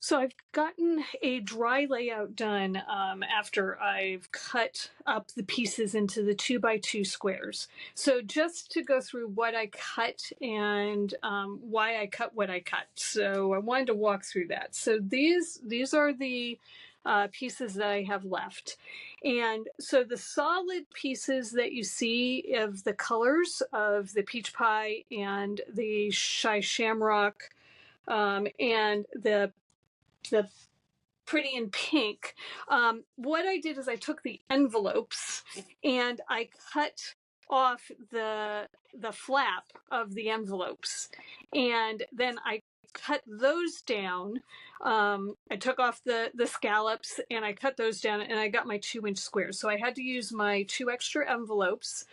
So I've gotten a dry layout done after I've cut up the pieces into the 2x2 squares. So just to go through what I cut and why I cut what I cut. So I wanted to walk through that. So these are the pieces that I have left. And so the solid pieces that you see of the colors of the peach pie and the shy shamrock and the pretty in pink. What I did is I took the envelopes and I cut off the flap of the envelopes, and then I cut those down. I took off the scallops and I cut those down, and I got my 2-inch squares. So I had to use my 2 extra envelopes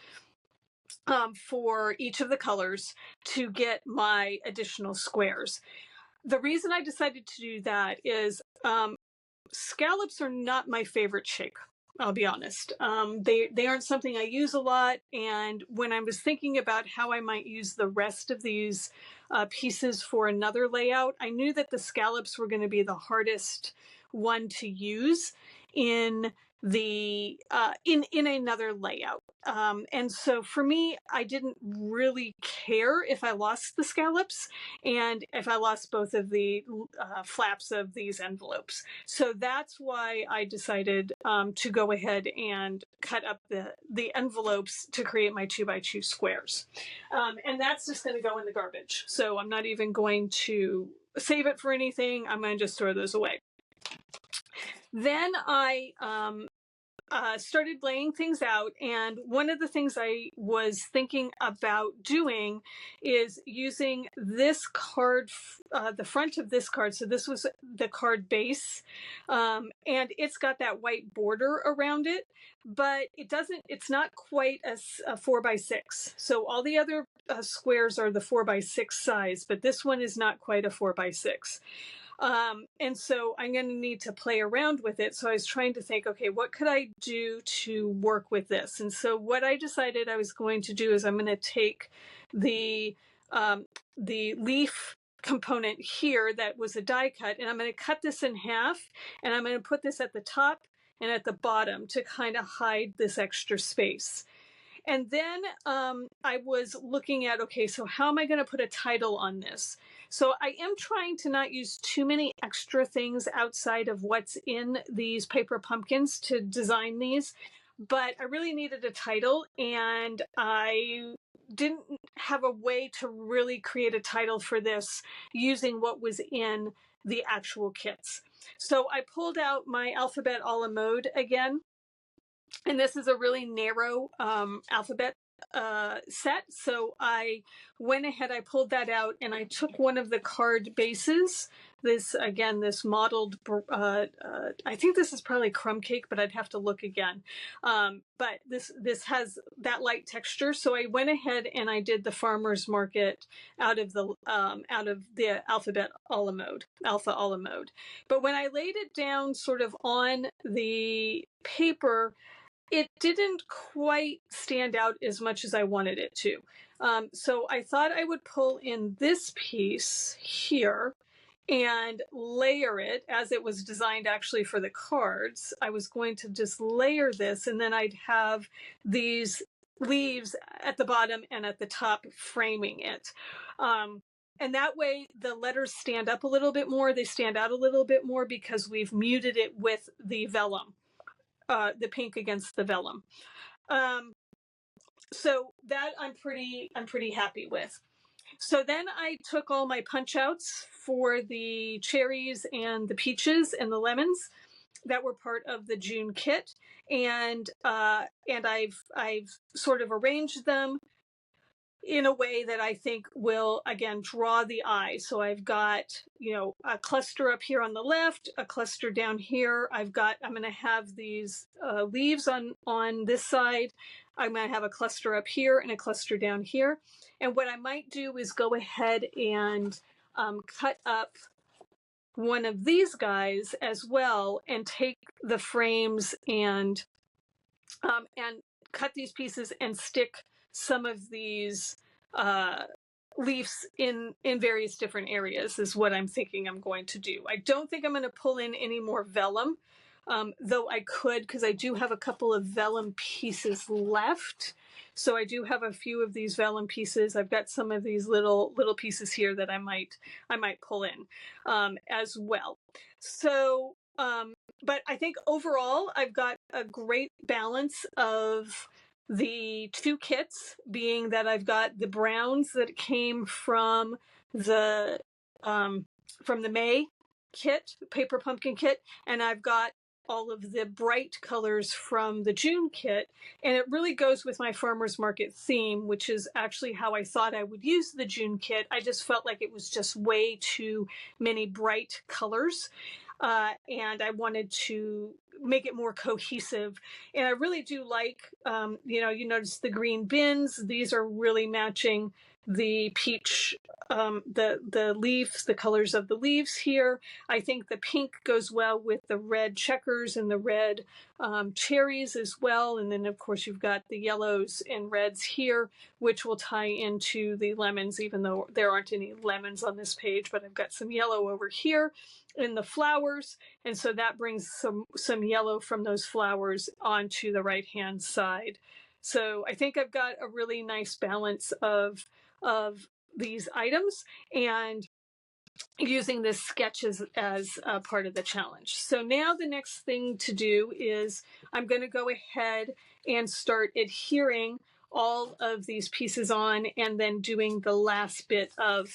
for each of the colors to get my additional squares. The reason I decided to do that is scallops are not my favorite shape. I'll be honest. They aren't something I use a lot. And when I was thinking about how I might use the rest of these pieces for another layout, I knew that the scallops were going to be the hardest one to use in the in another layout. And so for me, I didn't really care if I lost the scallops and if I lost both of the flaps of these envelopes. So that's why I decided to go ahead and cut up the envelopes to create my 2x2 squares. And that's just going to go in the garbage. So I'm not even going to save it for anything. I'm going to just throw those away. Then I started laying things out, and one of the things I was thinking about doing is using this card, the front of this card. So this was the card base, and it's got that white border around it, but it's not quite a 4x6. So all the other squares are the 4x6 size, but this one is not quite a 4x6. And so I'm going to need to play around with it. So I was trying to think, okay, what could I do to work with this? And so what I decided I was going to do is I'm going to take the leaf component here that was a die cut, and I'm going to cut this in half, and I'm going to put this at the top and at the bottom to kind of hide this extra space. And then I was looking at, okay, so how am I going to put a title on this? So I am trying to not use too many extra things outside of what's in these paper pumpkins to design these, but I really needed a title, and I didn't have a way to really create a title for this using what was in the actual kits. So I pulled out my alphabet a la mode again. And this is a really narrow alphabet set. So I went ahead, I pulled that out, and I took one of the card bases. This modeled, I think this is probably crumb cake, but I'd have to look again. But this has that light texture. So I went ahead and I did the farmer's market out of the alphabet alpha a la mode. But when I laid it down sort of on the paper, it didn't quite stand out as much as I wanted it to. So I thought I would pull in this piece here and layer it as it was designed actually for the cards. I was going to just layer this, and then I'd have these leaves at the bottom and at the top framing it. And that way the letters stand up a little bit more. They stand out a little bit more because we've muted it with the vellum. The pink against the vellum. So that I'm pretty happy with. So then I took all my punch outs for the cherries and the peaches and the lemons that were part of the June kit, and I've sort of arranged them in a way that I think will, again, draw the eye. So I've got, a cluster up here on the left, a cluster down here. I'm going to have these leaves on this side. I'm going to have a cluster up here and a cluster down here. And what I might do is go ahead and cut up one of these guys as well, and take the frames and cut these pieces and stick some of these leaves in various different areas is what I'm thinking I'm going to do. I don't think I'm going to pull in any more vellum, though I could, because I do have a couple of vellum pieces left. So I do have a few of these vellum pieces. I've got some of these little pieces here that I might pull in as well. So, but I think overall I've got a great balance of the two kits, being that I've got the browns that came the from the May kit, paper pumpkin kit, and I've got all of the bright colors from the June kit. And it really goes with my farmers market theme, which is actually how I thought I would use the June kit. I just felt like it was just way too many bright colors. And I wanted to make it more cohesive. And I really do like, you notice the green bins. These are really matching the peach, the leaves, the colors of the leaves here. I think the pink goes well with the red checkers and the red cherries as well. And then, of course, you've got the yellows and reds here, which will tie into the lemons, even though there aren't any lemons on this page, but I've got some yellow over here in the flowers. And so that brings some yellow from those flowers onto the right-hand side. So I think I've got a really nice balance of these items, and using this sketch as part of the challenge. So now the next thing to do is I'm going to go ahead and start adhering all of these pieces on, and then doing the last bit of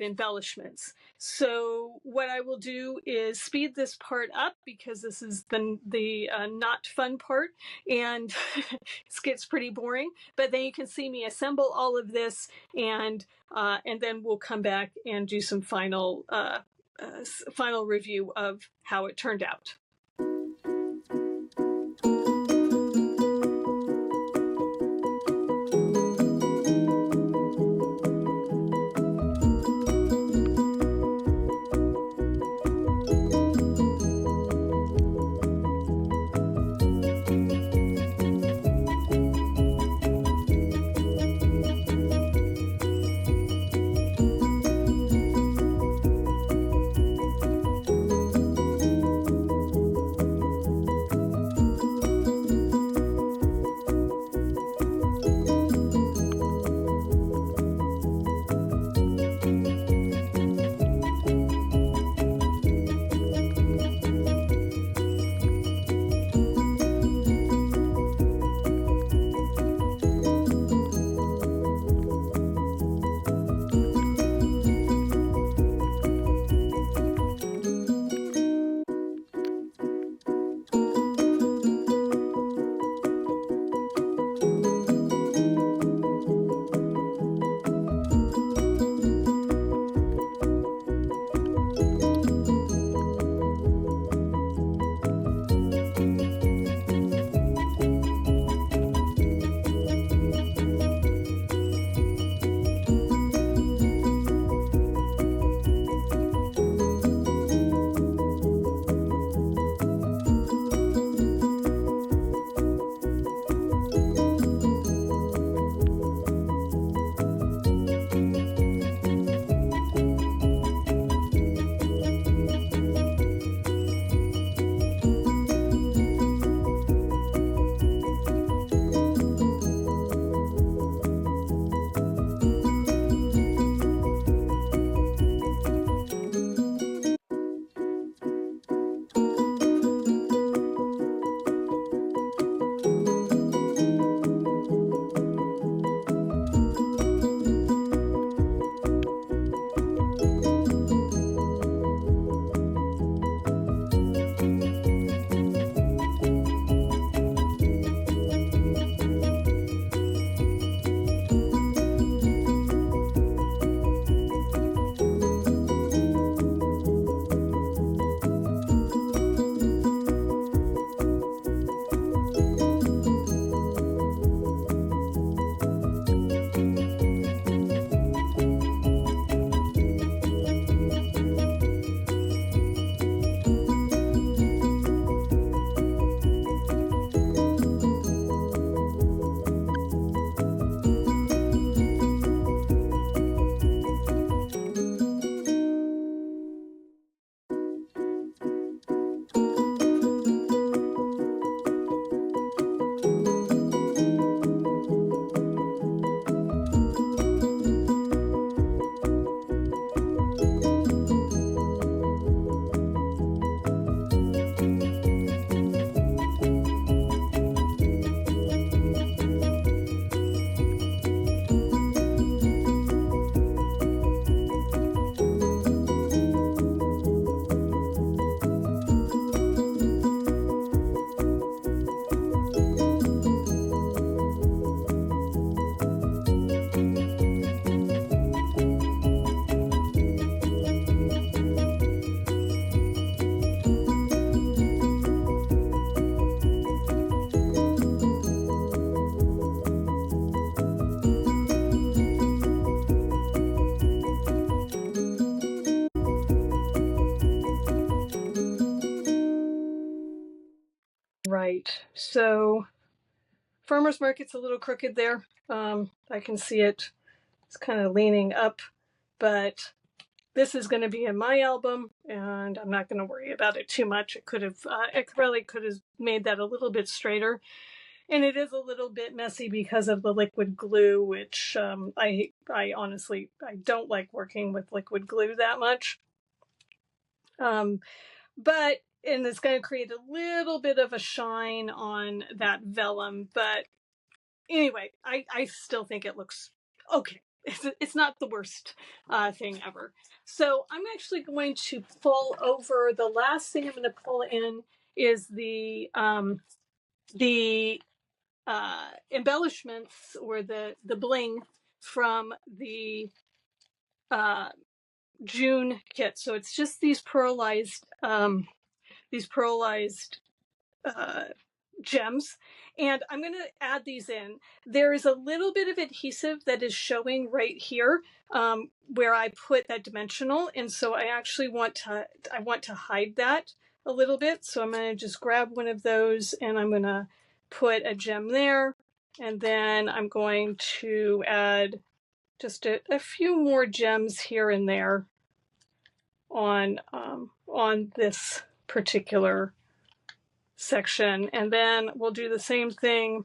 embellishments. So what I will do is speed this part up, because this is the not fun part, and it gets pretty boring. But then you can see me assemble all of this, and then we'll come back and do some final review of how it turned out. right, so farmer's market's a little crooked there. I can see it. It's kind of leaning up, but this is going to be in my album, and I'm not going to worry about it too much. It could have, acrylic could have made that a little bit straighter. And it is a little bit messy because of the liquid glue, which I honestly, I don't like working with liquid glue that much. But, and it's going to create a little bit of a shine on that vellum. But anyway, I still think it looks okay. It's not the worst thing ever. So I'm actually going to pull over, the last thing I'm going to pull in is the embellishments, or the bling from the June kit. So it's just these pearlized gems, and I'm going to add these in. There is a little bit of adhesive that is showing right here where I put that dimensional, and so I actually want to hide that a little bit. So I'm going to just grab one of those, and I'm going to put a gem there, and then I'm going to add just a few more gems here and there on this particular section. And then we'll do the same thing.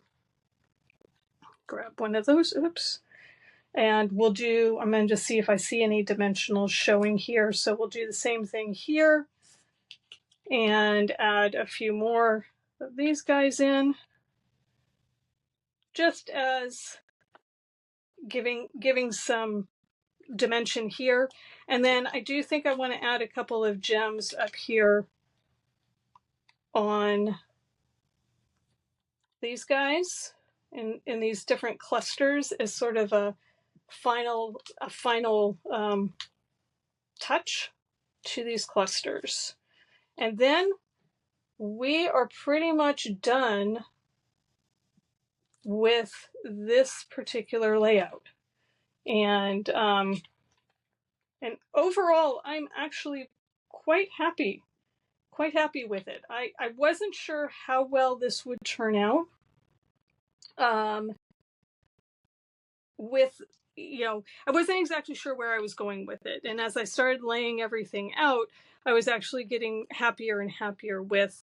Grab one of those, oops. And we'll do, I'm going to just see if I see any dimensionals showing here. So we'll do the same thing here and add a few more of these guys in, just as giving some dimension here. And then I do think I want to add a couple of gems up here on these guys in these different clusters as sort of a final touch to these clusters. And then we are pretty much done with this particular layout. And overall, I'm actually quite happy with it. I wasn't sure how well this would turn out. With, I wasn't exactly sure where I was going with it. And as I started laying everything out, I was actually getting happier and happier with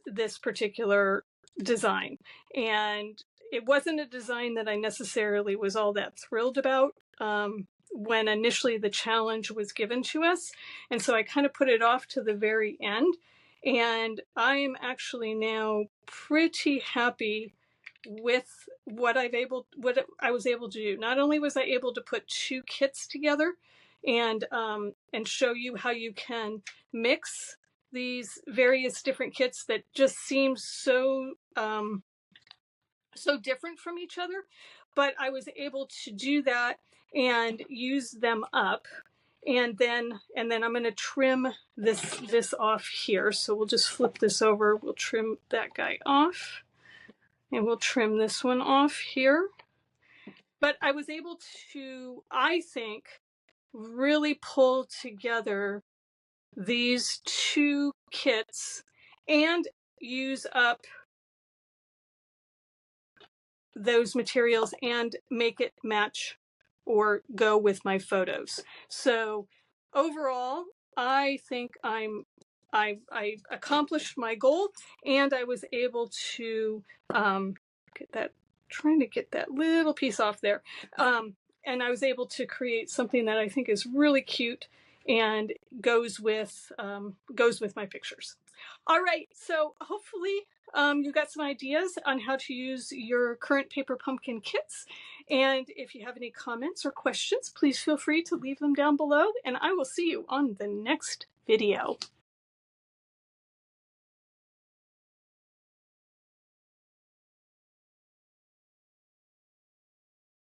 this particular design. And it wasn't a design that I necessarily was all that thrilled about when initially the challenge was given to us. And so I kind of put it off to the very end. And I am actually now pretty happy with what I was able to do. Not only was I able to put two kits together and show you how you can mix these various different kits that just seem so different from each other, but I was able to do that and use them up. And then I'm going to trim this off here. So we'll just flip this over. We'll trim that guy off. And we'll trim this one off here. But I was able to, I think, really pull together these two kits and use up those materials and make it match or go with my photos. So overall, I think I accomplished my goal, and I was able to trying to get that little piece off there. And I was able to create something that I think is really cute and goes with my pictures. All right, so hopefully you got some ideas on how to use your current paper pumpkin kits. And if you have any comments or questions, please feel free to leave them down below, and I will see you on the next video.